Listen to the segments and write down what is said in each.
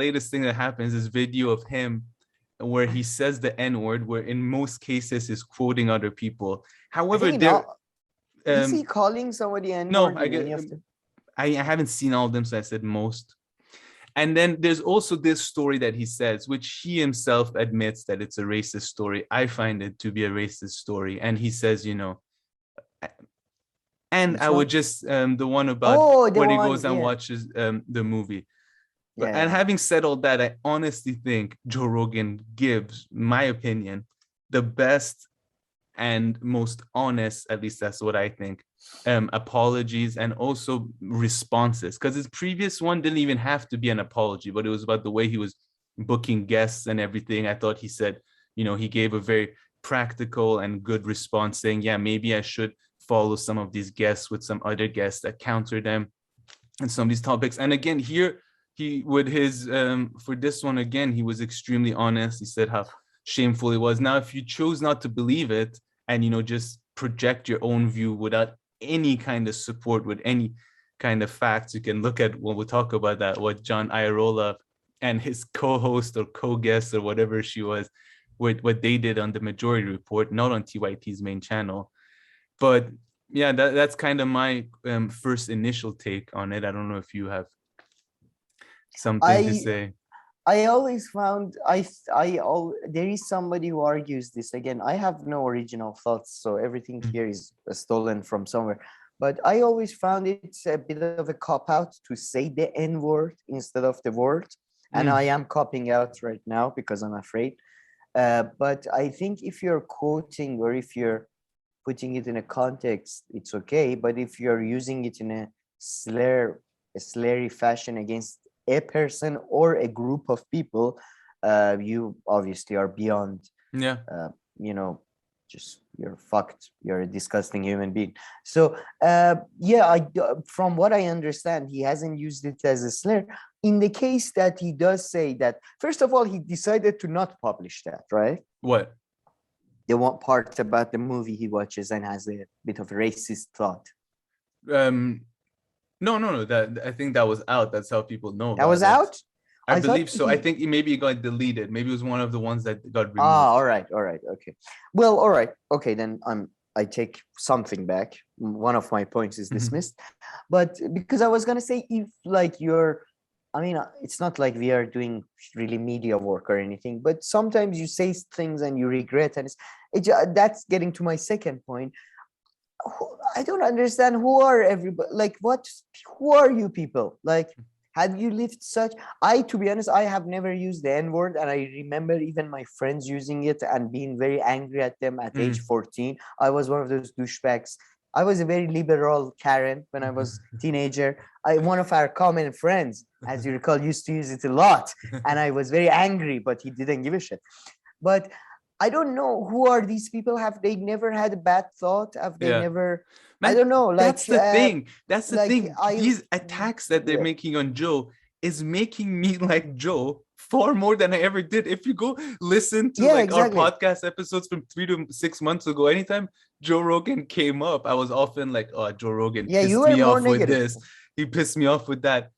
latest thing that happens is video of him where he says the N-word, where in most cases is quoting other people. I However, think there now, is he calling somebody no, N-word I in any get of them? I haven't seen all of them, so I said most. And then there's also this story that he says, which he himself admits that it's a racist story. I find it to be a racist story. And he says, you know, and Which I one? would just the one about Oh, the when he one, goes and yeah. watches the movie. But and Yeah. having said all that, I honestly think Joe Rogan gives, my opinion, the best and most honest, at least that's what I think, apologies and also responses. Because his previous one didn't even have to be an apology, but it was about the way he was booking guests and everything. I thought he said, you know, he gave a very practical and good response saying, yeah, maybe I should follow some of these guests with some other guests that counter them and some of these topics. And again, here he with his for this one again, he was extremely honest. He said how shameful it was. Now, if you chose not to believe it and you know just project your own view without any kind of support, with any kind of facts, you can look at when we'll talk about that what John Iadarola and his co-host or co-guest or whatever she was, with what they did on the Majority Report, not on TYT's main channel. But yeah, that's kind of my first initial take on it. I don't know if you have something to say. I always found there is somebody who argues this again. I have no original thoughts, so everything here is stolen from somewhere. But I always found it's a bit of a cop out to say the N word instead of the word, and I am copping out right now because I'm afraid. But I think if you're quoting or if you're putting it in a context, it's okay. But if you're using it in a slurry fashion against a person or a group of people, you obviously are beyond, you know, just you're fucked. You're a disgusting human being. So yeah, from what I understand, he hasn't used it as a slur. In the case that he does say that, first of all, he decided to not publish that, right? What? The one part about the movie he watches and has a bit of a racist thought. No. That I think that was out. That's how people know about that was it. Out. I believe so. I think maybe it got deleted. Maybe it was one of the ones that got removed. All right, okay. Well, all right, okay. Then I take something back. One of my points is dismissed, but because I was gonna say, if like I mean, it's not like we are doing really media work or anything, but sometimes you say things and you regret, and that's getting to my second point. I don't understand who are everybody, like who are you people? Like, have you lived such? To be honest, I have never used the N-word, and I remember even my friends using it and being very angry at them at age 14. I was one of those douchebags. I was a very liberal Karen when I was a teenager. One of our common friends, as you recall, used to use it a lot, and I was very angry, but he didn't give a shit. But I don't know, who are these people? Have they never had a bad thought? Have they never? Man, I don't know. Like, that's the thing. That's the thing. These attacks that they're making on Joe is making me like Joe far more than I ever did. If you go listen to our podcast episodes from 3 to 6 months ago, anytime Joe Rogan came up, I was often like, oh, Joe Rogan pissed me off with this. He pissed me off with that.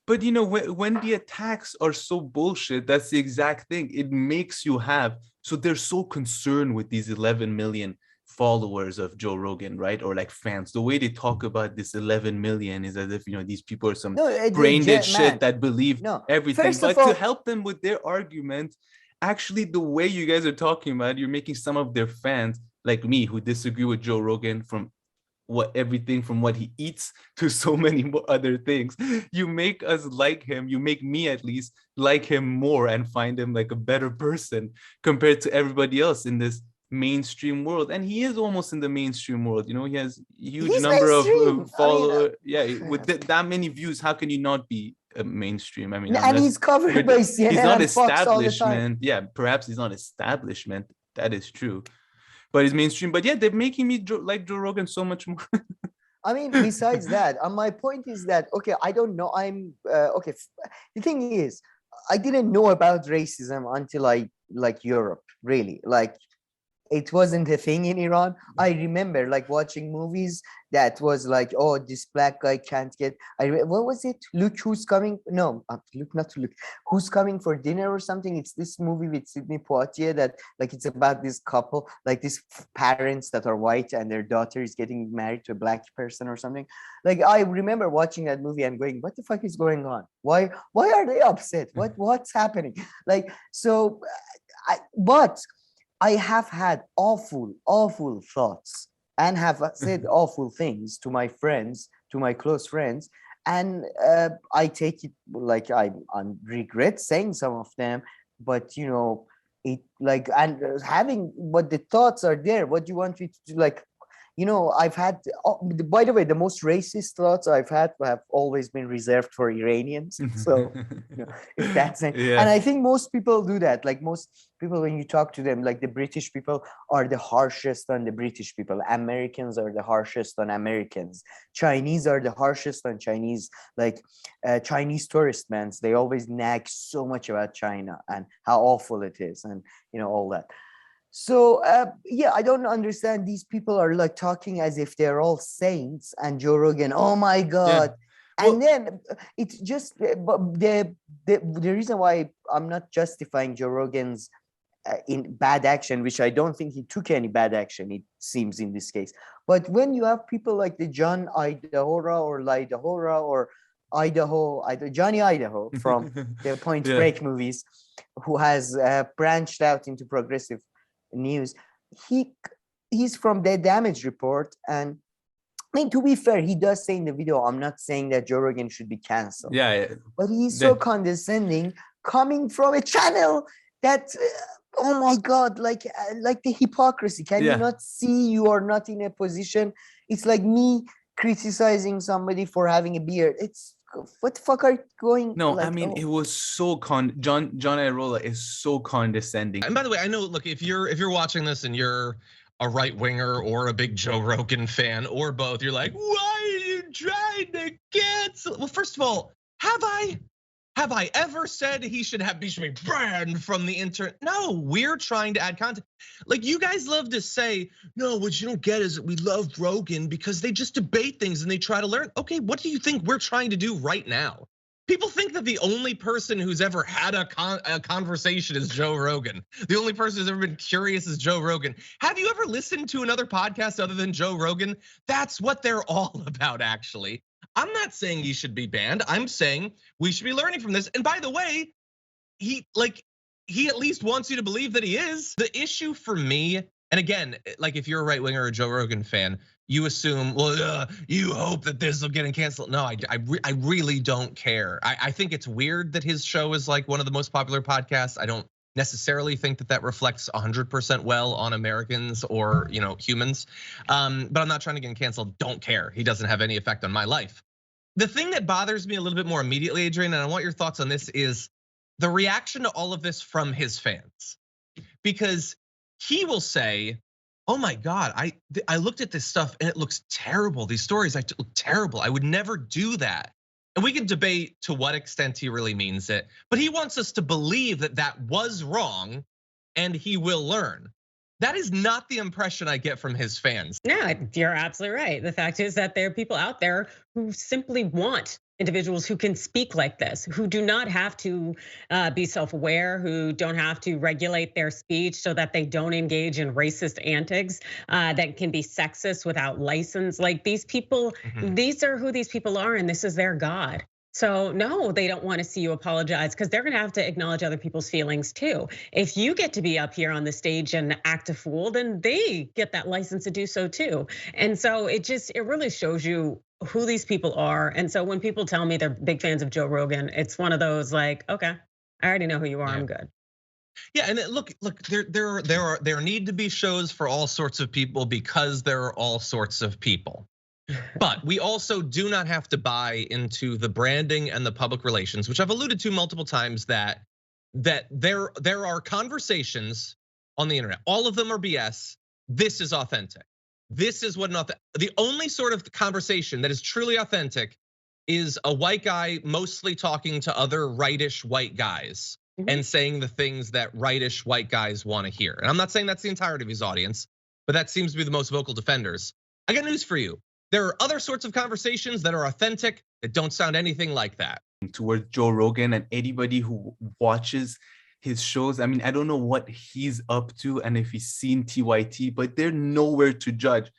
But you know, when the attacks are so bullshit, that's the exact thing. It makes you have. So they're so concerned with these 11 million followers of Joe Rogan, right? Or like fans. The way they talk about this 11 million is as if, you know, these people are some brain dead shit that believe everything. But to help them with their argument, actually, the way you guys are talking about, you're making some of their fans, like me, who disagree with Joe Rogan from everything from what he eats to so many other things, you make us like him. You make me at least like him more and find him like a better person compared to everybody else in this mainstream world. And he is almost in the mainstream world, you know. He has a huge number of followers. With that many views, how can you not be mainstream? I mean, and he's covered by CNN. He's not establishment. Yeah, perhaps he's not establishment. That is true. But it's mainstream. But yeah, they're making me like Joe Rogan so much more. I mean, besides that, my point is that, okay, I don't know. Okay. The thing is, I didn't know about racism until I like Europe, really. Like, it wasn't a thing in Iran. I remember like watching movies that was like, oh, this black guy can't get. What was it? Look who's coming. No, look, not to look. Who's coming for dinner or something? It's this movie with Sidney Poitier that like it's about this couple, like these parents that are white and their daughter is getting married to a black person or something. Like I remember watching that movie and going, what the fuck is going on? Why are they upset? What's happening? Like so, but I have had awful thoughts and have said awful things to my friends, to my close friends. And I take it like I regret saying some of them, but you know, it like, and having, but the thoughts are there. What do you want me to do? Like, you know, I've had, by the way, the most racist thoughts I've had have always been reserved for Iranians. So, you know, if that's it. Yeah. And I think most people do that. Like most people, when you talk to them, like the British people are the harshest on the British people. Americans are the harshest on Americans. Chinese are the harshest on Chinese. Like Chinese tourist men, they always nag so much about China and how awful it is, and you know, all that. So yeah, I don't understand. These people are like talking as if they're all saints, and Joe Rogan, oh my God. Yeah. And then it's just the reason why I'm not justifying Joe Rogan's in bad action, which I don't think he took any bad action, it seems, in this case. But when you have people like the John Iadarola or Lidahora or Johnny Idaho from the Point Break movies, who has branched out into progressive news, he's from the Damage Report, and I mean, to be fair, he does say in the video, I'm not saying that Joe Rogan should be canceled. Yeah. But he's so condescending, coming from a channel that oh my God, like the hypocrisy. Can you not see you are not in a position? It's like me criticizing somebody for having a beard. It's, what the fuck are you going? No, like, I mean, it was so John Iadarola is so condescending. And by the way, I know, look, if you're watching this and you're a right winger or a big Joe Rogan fan or both, you're like, why are you trying to cancel? Well, first of all, have I ever said he should be banned from the internet? No, we're trying to add content. Like, you guys love to say, no, what you don't get is that we love Rogan because they just debate things and they try to learn. Okay, what do you think we're trying to do right now? People think that the only person who's ever had a conversation is Joe Rogan. The only person who's ever been curious is Joe Rogan. Have you ever listened to another podcast other than Joe Rogan? That's what they're all about, actually. I'm not saying he should be banned. I'm saying we should be learning from this. And by the way, he at least wants you to believe that he is. The issue for me, and again, like if you're a right winger or a Joe Rogan fan, you assume, well, you hope that this will get canceled. No, I really don't care. I think it's weird that his show is like one of the most popular podcasts. I don't necessarily think that reflects 100% well on Americans or humans. But I'm not trying to get canceled. Don't care. He doesn't have any effect on my life. The thing that bothers me a little bit more immediately, Adrian, and I want your thoughts on this, is the reaction to all of this from his fans. Because he will say, oh my God, I looked at this stuff and it looks terrible. These stories look terrible. I would never do that. And we can debate to what extent he really means it, but he wants us to believe that that was wrong and he will learn. That is not the impression I get from his fans. Yeah, you're absolutely right. The fact is that there are people out there who simply want individuals who can speak like this, who do not have to be self-aware, who don't have to regulate their speech so that they don't engage in racist antics that can be sexist without license. Like these people, these are who these people are, and this is their God. So no, they don't want to see you apologize because they're going to have to acknowledge other people's feelings too. If you get to be up here on the stage and act a fool, then they get that license to do so too. And so it really shows you who these people are. And so when people tell me they're big fans of Joe Rogan, it's one of those like, okay, I already know who you are. I'm good. Yeah, and look, there need to be shows for all sorts of people because there are all sorts of people. But we also do not have to buy into the branding and the public relations, which I've alluded to multiple times, that there are conversations on the internet. All of them are BS. This is authentic. This is what the only sort of conversation that is truly authentic is a white guy mostly talking to other rightish white guys. and saying the things that rightish white guys want to hear. And I'm not saying that's the entirety of his audience, but that seems to be the most vocal defenders. I got news for you. There are other sorts of conversations that are authentic that don't sound anything like that. Towards Joe Rogan and anybody who watches his shows. I mean, I don't know what he's up to and if he's seen TYT, but they're nowhere to judge.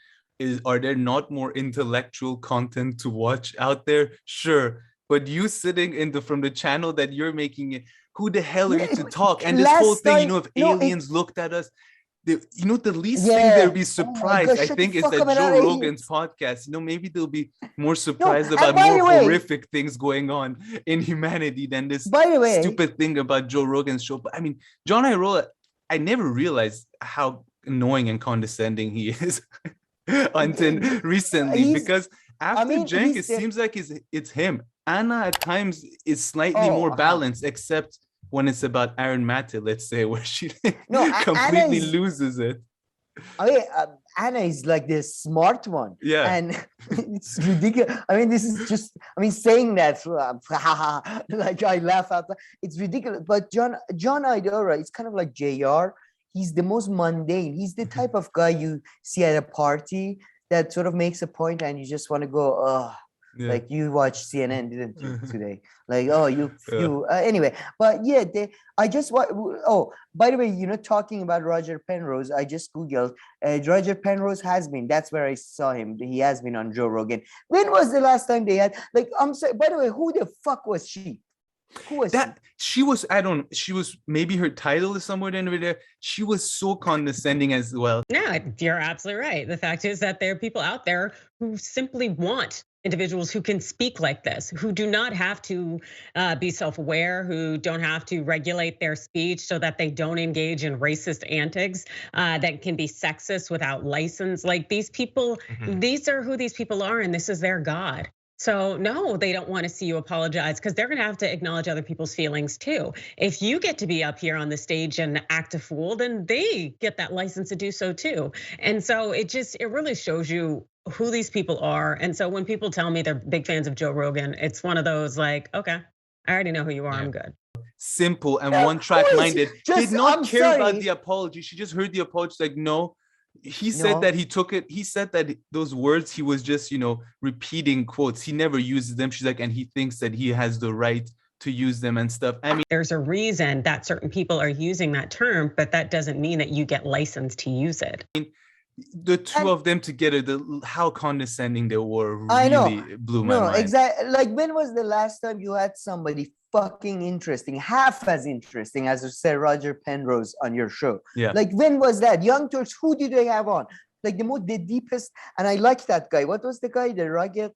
Are there not more intellectual content to watch out there? Sure. But you sitting from the channel that you're making it, who the hell are you to talk? And this whole thing, if aliens looked at us, the least thing they'll be surprised, I think, is that Joe Rogan's podcast. Maybe they'll be more surprised about more horrific things going on in humanity than this stupid thing about Joe Rogan's show. But I mean, John Iadarola, I never realized how annoying and condescending he is until recently, because after Cenk, it seems like it's him. Anna at times is slightly more balanced, except when it's about Aaron Matte, let's say, where she completely loses it. Anna is like the smart one. Yeah. And it's ridiculous. I mean, this is just, saying that, like I laugh out. It's ridiculous. But John Iadarola, it's kind of like JR. He's the most mundane. He's the type of guy you see at a party that sort of makes a point and you just want to go, like you watched CNN, didn't you, today? Like, anyway. But yeah, by the way, talking about Roger Penrose, I just Googled, Roger Penrose has been, that's where I saw him. He has been on Joe Rogan. When was the last time they had, I'm sorry, by the way, who the fuck was she? Who was she was, she was, maybe her title is somewhere in there. She was so condescending as well. No, you're absolutely right. The fact is that there are people out there who simply want individuals who can speak like this, who do not have to be self-aware, who don't have to regulate their speech so that they don't engage in racist antics that can be sexist without license. Like these people, these are who these people are, and this is their God. So no, they don't want to see you apologize because they're going to have to acknowledge other people's feelings too. If you get to be up here on the stage and act a fool, then they get that license to do so too. And so it really shows you who these people are. And so when people tell me they're big fans of Joe Rogan, it's one of those like, okay, I already know who you are. I'm good. Simple and one-track minded. Did not care about the apology. She just heard the apology. Like, no. He said that he took it. He said that those words he was just, repeating quotes. He never uses them. She's like, and he thinks that he has the right to use them and stuff. I mean, there's a reason that certain people are using that term, but that doesn't mean that you get licensed to use it. I mean, the two of them together, how condescending they were, really blew my mind. Exactly. Like, when was the last time you had somebody fucking interesting, half as interesting as you said Roger Penrose on your show? Yeah. Like, when was that? Young Turks, who did they have on? Like the deepest, and I like that guy. What was the guy? The rugged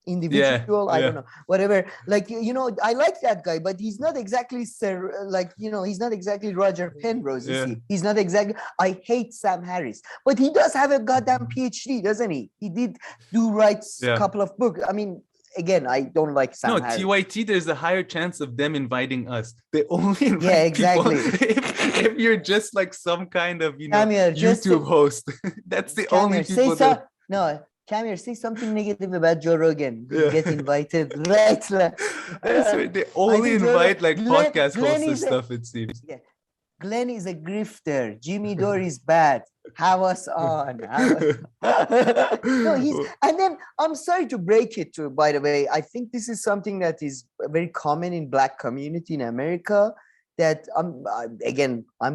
individual? I don't know. Whatever. Like, I like that guy, but he's not exactly he's not exactly Roger Penrose, you see. He's not exactly, I hate Sam Harris, but he does have a goddamn PhD, doesn't he? He did write a couple of books. I mean, again, I don't like Sam Harris. TYT, there's a higher chance of them inviting us. They only invite people if you're just like some kind of, YouTube host. That's the only people Kamir, say something negative about Joe Rogan. You get invited, right? That's right. They only invite podcast hosts and stuff, it seems. Yeah. Glenn is a grifter. Jimmy Dore is bad. Have us on. And then I'm sorry to break it to, by the way, I think this is something that is very common in Black community in America, that I'm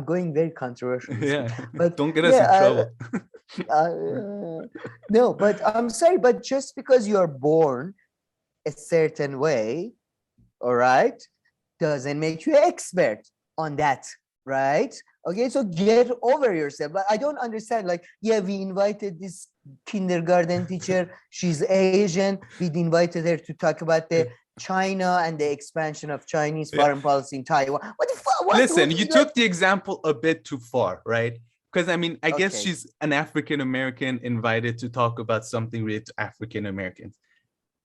going very controversial. Yeah, but don't get us in trouble. No, but I'm sorry, but just because you're born a certain way, all right, doesn't make you an expert on that, right? Okay, so get over yourself. But I don't understand, we invited this kindergarten teacher, she's Asian, we invited her to talk about the China and the expansion of Chinese foreign policy in Taiwan. What the fuck? Listen, you took the example a bit too far, right? Because I mean, I guess she's an African American invited to talk about something related to African Americans.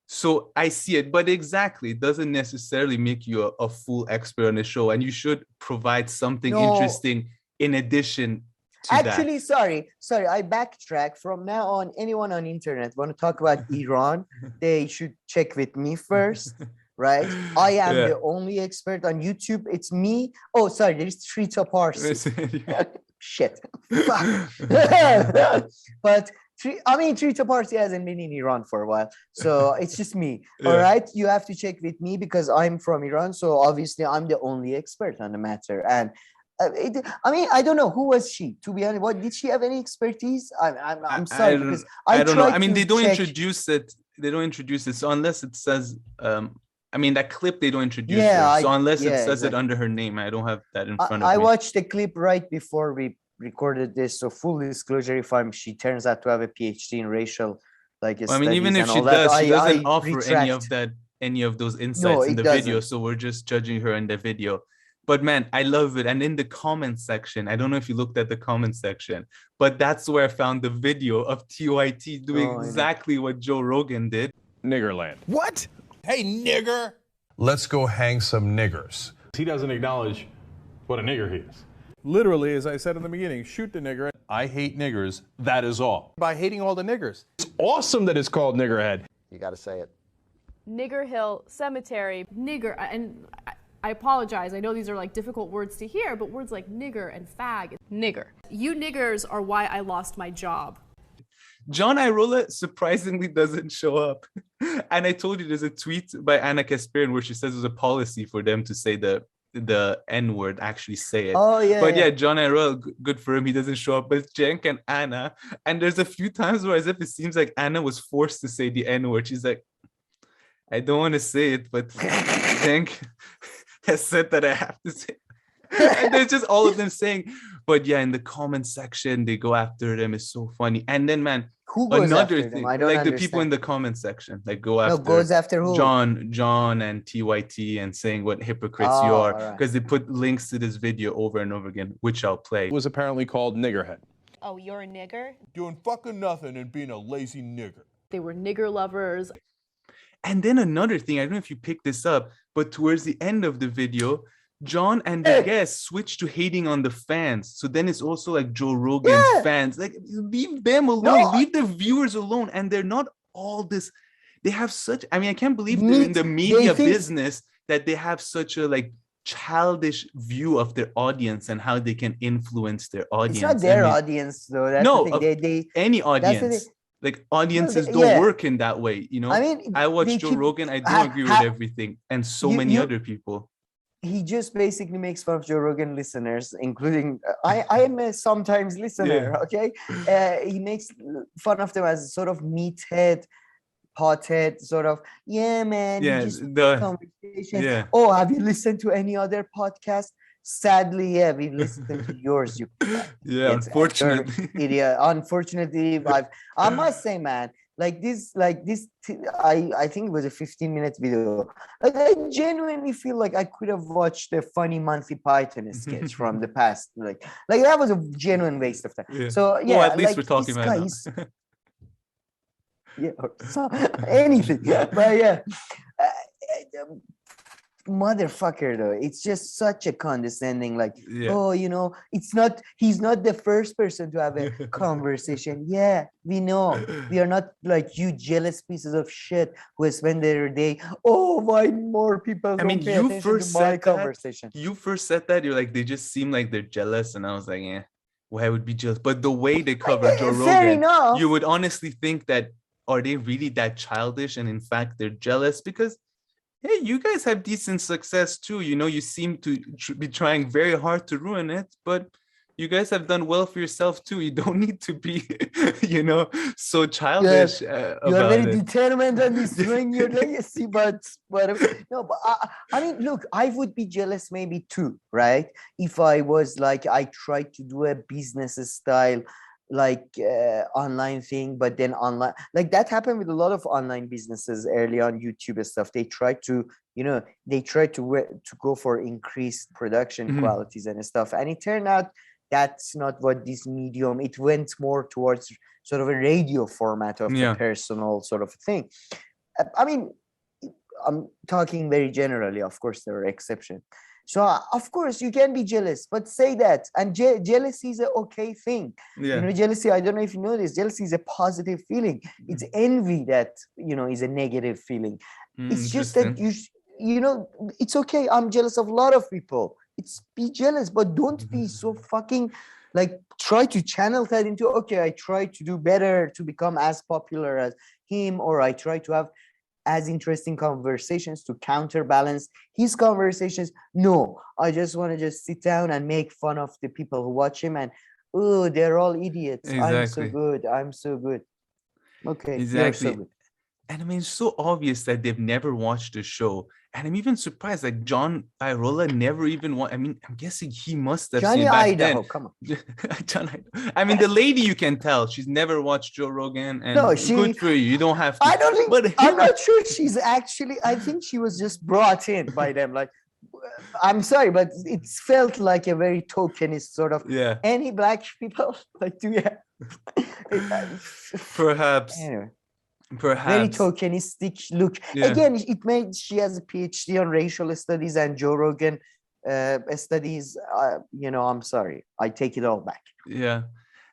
So I see it, but exactly, it doesn't necessarily make you a full expert on the show, and you should provide something interesting in addition to Actually, sorry, I backtrack. From now on, anyone on internet want to talk about Iran, they should check with me first. right? I am the only expert on YouTube. It's me. Oh, sorry, there is Trita Parsi. Shit. Fuck. But Trita Parsi hasn't been in Iran for a while. So it's just me. All right. You have to check with me because I'm from Iran. So obviously I'm the only expert on the matter. And I don't know, who was she, to be honest. What did she have any expertise? I'm sorry, because I don't know. I mean, they don't introduce it. They don't introduce it. So unless it says that clip, they don't introduce her. So unless it says it under her name, I don't have that in front of me. I watched the clip right before we recorded this. So full disclosure, if she turns out to have a PhD in racial even if she does, she doesn't offer any of those insights in the video. So we're just judging her in the video. But man, I love it. And in the comment section, I don't know if you looked at the comment section, but that's where I found the video of TYT doing exactly what Joe Rogan did. Niggerland. What? Hey, nigger. Let's go hang some niggers. He doesn't acknowledge what a nigger he is. Literally, as I said in the beginning, shoot the nigger. I hate niggers, that is all. By hating all the niggers. It's awesome that it's called niggerhead. You got to say it. Nigger Hill Cemetery. Nigger, and I apologize. I know these are like difficult words to hear, but words like nigger and fag. Nigger. You niggers are why I lost my job. John Iadarola surprisingly doesn't show up. And I told you there's a tweet by Anna Kasparian where she says there's a policy for them to say the N-word, actually say it. Oh, yeah. But yeah, John Iadarola, good for him. He doesn't show up. But Cenk and Anna, and there's a few times where as if it seems like Anna was forced to say the N-word. She's like, I don't want to say it, but Cenk has said that I have to say. And there's just all of them saying, but yeah, in the comment section they go after them. It's so funny. And then man, who goes after them? I don't understand. The people in the comment section go after. Goes after who? John and TYT, and saying what hypocrites you are, because they put links to this video over and over again, which I'll play. It was apparently called niggerhead. Oh, you're a nigger? Doing fucking nothing and being a lazy nigger. They were nigger lovers. And then another thing, I don't know if you picked this up, but towards the end of the video, John and the guests switch to hating on the fans. So then it's also like Joe Rogan's fans. Like, leave them alone. Leave the viewers alone. And they're not all this. They have such, I can't believe they're in the media business that they have such a childish view of their audience and how they can influence their audience. It's not their audience though. That's the thing. Any audience. Audiences don't work in that way, I watch Joe Rogan. I don't agree with everything, and many other people. He just basically makes fun of Joe Rogan listeners, including I am a sometimes listener. Okay, he makes fun of them as sort of meathead, pothead, sort of. Yeah, man. Conversation. Oh, have you listened to any other podcast? Sadly, yeah, we've listened to yours. Unfortunately. Idiot. Unfortunately, I must say, man, I think it was a 15-minute video. I genuinely feel like I could have watched a funny Monty Python sketch from the past. Like that was a genuine waste of time. Yeah. So yeah, at least we're talking about it. Yeah, so, anything. But yeah. Motherfucker though, it's just such a condescending he's not the first person to have a conversation. We know we are not like you jealous pieces of shit who spend their day why more people don't pay attention to my conversation. You first said that, you're like, they just seem like they're jealous, and I was like, why would be jealous? But the way they cover Joe Rogan, you would honestly think that, are they really that childish, and in fact they're jealous because hey, you guys have decent success too. You seem to be trying very hard to ruin it, but you guys have done well for yourself too. You don't need to be, so childish. You're very determined on destroying your legacy, but look, I would be jealous maybe too, right? If I was I tried to do a business style online thing, but then online that happened with a lot of online businesses early on YouTube and stuff. They tried to go for increased production qualities and stuff, and it turned out that's not what this medium. It went more towards sort of a radio format of a personal sort of thing. I'm talking very generally. Of course there are exceptions. So of course you can be jealous, but say that. And jealousy is an okay thing. Jealousy, I don't know if you know this, jealousy is a positive feeling. It's envy that, is a negative feeling. It's just that it's okay. I'm jealous of a lot of people. It's be jealous, but don't be so fucking like try to channel that into, okay, I try to do better to become as popular as him, or I try to have as interesting conversations to counterbalance his conversations. No, I just want to just sit down and make fun of the people who watch him and, oh, they're all idiots. Exactly. I'm so good. Okay, Exactly. you're so good. And I mean, it's so obvious that they've never watched the show. And I'm even surprised, like John Iadarola never even I mean, I'm guessing he must have Johnny seen back Idaho, then. come on. John Idaho. I mean, the lady, you can tell she's never watched Joe Rogan, and No, good for you. You don't have to. I don't think, but I'm not sure she's actually, I think she was just brought in by them. Like, I'm sorry, but it felt like a very tokenist sort of, yeah. Any black people like do Perhaps. Anyway. Perhaps. Very tokenistic look. Yeah. Again, it made, she has a PhD on racial studies and Joe Rogan studies. I'm sorry. I take it all back. Yeah.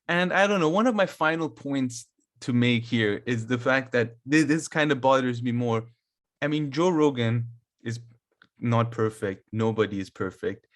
And I don't know, one of my final points to make here is the fact that this kind of bothers me more. I mean, Joe Rogan is not perfect. Nobody is perfect.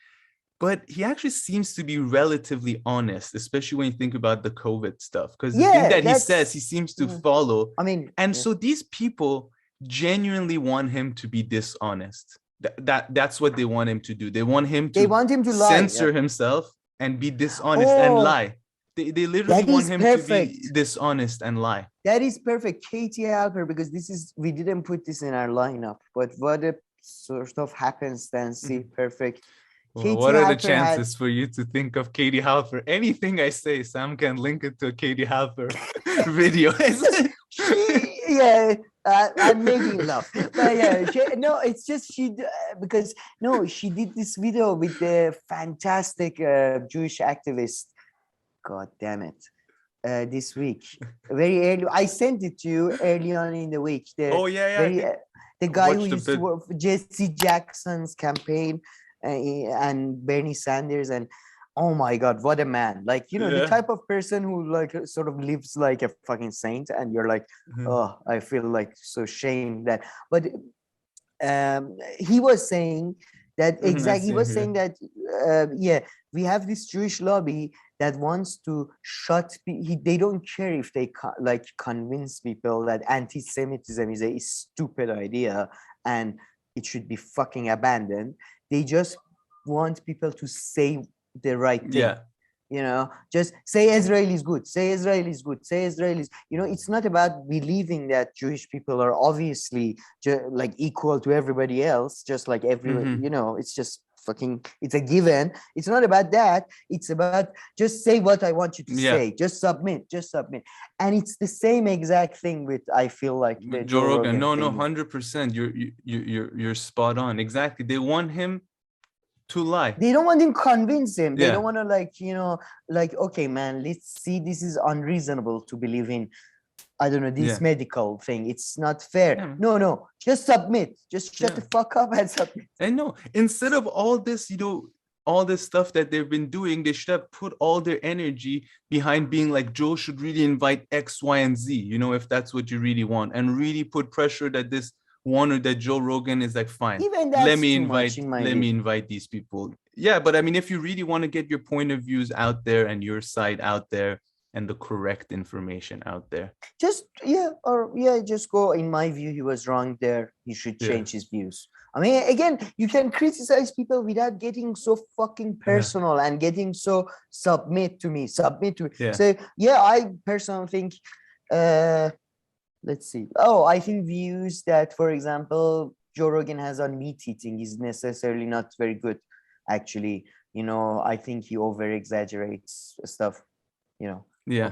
But he actually seems to be relatively honest, especially when you think about the COVID stuff. Because the thing that he says, he seems to follow. I mean, so these people genuinely want him to be dishonest. That's what they want him to do. They want him to lie, censor himself and be dishonest and lie. They literally want him to be dishonest and lie. That is perfect. Katie Halper, because we didn't put this in our lineup, but what a sort of happenstance, perfect. Well, what are the chances for you to think of Katie Halper? Anything I say, Sam can link it to a Katie Halper video. I'm making love. But it's just because she did this video with the fantastic Jewish activist. God damn it. This week, very early. I sent it to you early on in the week. The guy who used to work for Jesse Jackson's campaign. And Bernie Sanders, and oh my God, what a man. Like, the type of person who like sort of lives like a fucking saint, and you're like, oh, I feel like so shamed that. But he was saying that exactly. He was saying that we have this Jewish lobby that wants to shut. They don't care if they convince people that anti-Semitism is a stupid idea and it should be fucking abandoned. They just want people to say the right thing. Just say Israel is good, say Israel is good, say Israel is, it's not about believing that Jewish people are obviously like equal to everybody else, just like everyone, it's just fucking, it's a given. It's not about that. It's about just say what I want you to say. Just submit. And it's the same exact thing with, I feel like, the Joe Rogan. No, 100%. You're spot on. Exactly. They want him to lie. They don't want him to convince him. They don't want to okay, man, let's see, this is unreasonable to believe in, I don't know, this medical thing. It's not fair. No, just submit. Just shut the fuck up and submit. I know. Instead of all this, all this stuff that they've been doing, they should have put all their energy behind being like, Joe should really invite X, Y, and Z, if that's what you really want, and really put pressure that this one or that Joe Rogan is like, fine, let me invite these people. Yeah, but I mean, if you really want to get your point of views out there and your side out there and the correct information out there, just go. In my view, he was wrong there. He should change his views. I mean, again, you can criticize people without getting so fucking personal and getting so submit to me. So I personally think, let's see. I think views that, for example, Joe Rogan has on meat eating is necessarily not very good. Actually, I think he over exaggerates stuff. Okay.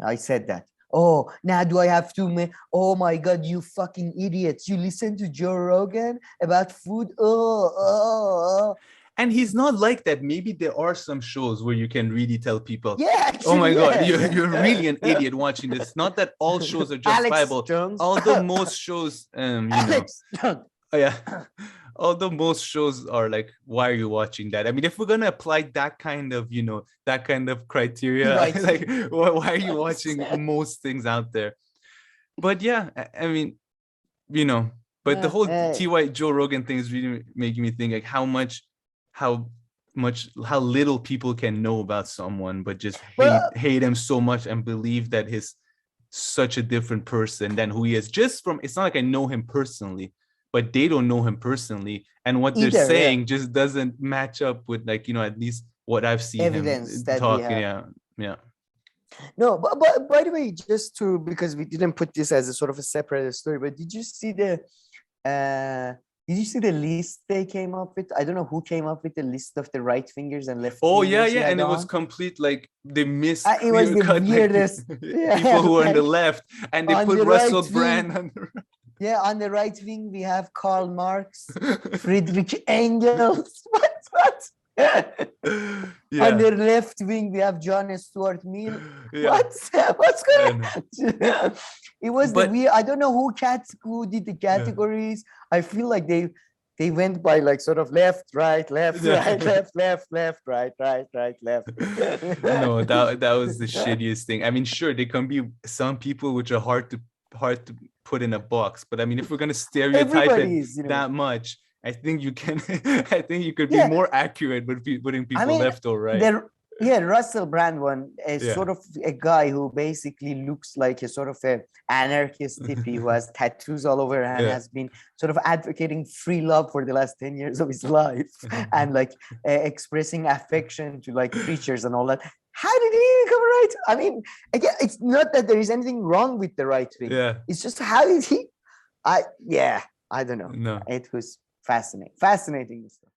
I said that. Oh, now do I have to? Oh my God, you fucking idiots! You listen to Joe Rogan about food. And he's not like that. Maybe there are some shows where you can really tell people, actually, oh my God, you're really an idiot watching this. Not that all shows are justifiable. Although most shows, although most shows are like, why are you watching that? I mean, if we're gonna apply that kind of, criteria, like, why are you watching most things out there? But yeah, I mean, But the whole Joe Rogan thing is really making me think like how little people can know about someone, but just hate him so much and believe that he's such a different person than who he is. Just from, it's not like I know him personally, but they don't know him personally, and what they're saying just doesn't match up with, like, you know, at least what I've seen evidence him that talking. Yeah. No, but by the way, just to, because we didn't put this as a sort of a separate story, but did you see the list they came up with? I don't know who came up with the list of the right wingers and left. Oh yeah, and it was complete, like, they missed. It was the weirdest. People who were on the left, and they put Russell Brand on the right. Yeah, on the right wing we have Karl Marx, Friedrich Engels. What? On the left wing we have John Stuart Mill. What's going on? It was I don't know who did the categories. I feel like they went by like sort of left, right, left, right, left, right, left. No, that was the shittiest thing. I mean, sure, there can be some people which are hard to put in a box, but I mean, if we're gonna stereotype it that much, I think you can. I think you could be more accurate with putting people left or right. Russell Brand one is sort of a guy who basically looks like a sort of a anarchist hippie who has tattoos all over and has been sort of advocating free love for the last 10 years of his life and like expressing affection to like preachers and all that. How did he become right? I mean, again, it's not that there is anything wrong with the right wing. Yeah. It's just how did he? I don't know. No. It was fascinating stuff.